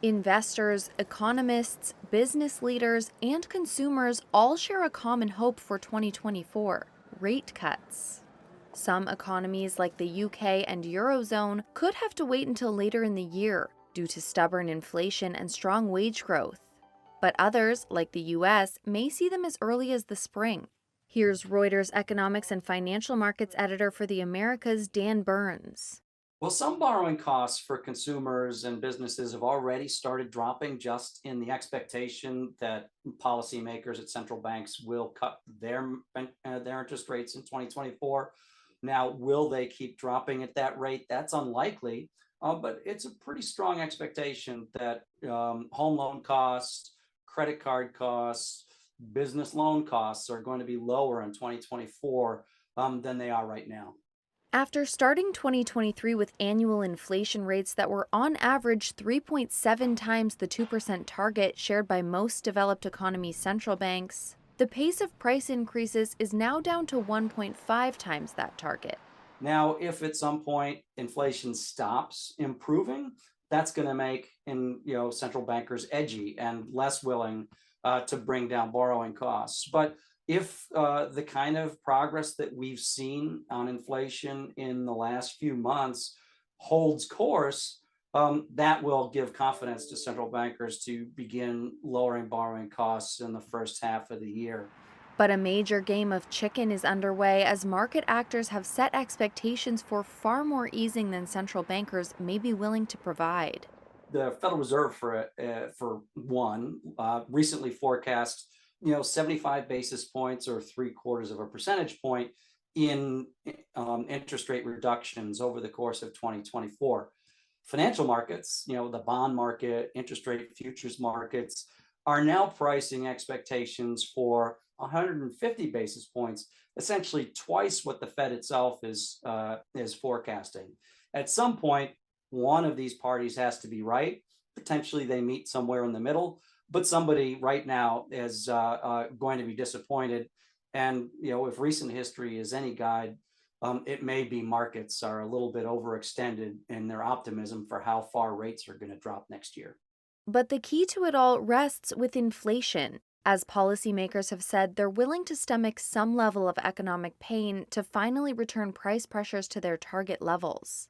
Investors, economists, business leaders, and consumers all share a common hope for 2024: rate cuts. Some economies, like the UK and Eurozone, could have to wait until later in the year due to stubborn inflation and strong wage growth. But others, like the US, may see them as early as the spring. Here's Reuters economics and financial markets editor for the Americas, Dan Burns. Well, some borrowing costs for consumers and businesses have already started dropping just in the expectation that policymakers at central banks will cut their interest rates in 2024. Now, will they keep dropping at that rate? That's unlikely, but it's a pretty strong expectation that home loan costs, credit card costs, business loan costs are going to be lower in 2024 than they are right now. After starting 2023 with annual inflation rates that were on average 3.7 times the 2% target shared by most developed economy central banks, the pace of price increases is now down to 1.5 times that target. Now, if at some point inflation stops improving, that's going to make central bankers edgy and less willing to bring down borrowing costs. But if the kind of progress that we've seen on inflation in the last few months holds course, that will give confidence to central bankers to begin lowering borrowing costs in the first half of the year. But a major game of chicken is underway as market actors have set expectations for far more easing than central bankers may be willing to provide. The Federal Reserve, for one, recently forecast 75 basis points or three-quarters of a percentage point in interest rate reductions over the course of 2024. Financial markets, the bond market, interest rate futures markets, are now pricing expectations for 150 basis points, essentially twice what the Fed itself is forecasting. At some point, one of these parties has to be right. Potentially, they meet somewhere in the middle, but somebody right now is going to be disappointed. And if recent history is any guide, it may be markets are a little bit overextended in their optimism for how far rates are going to drop next year. But the key to it all rests with inflation. As policymakers have said, they're willing to stomach some level of economic pain to finally return price pressures to their target levels.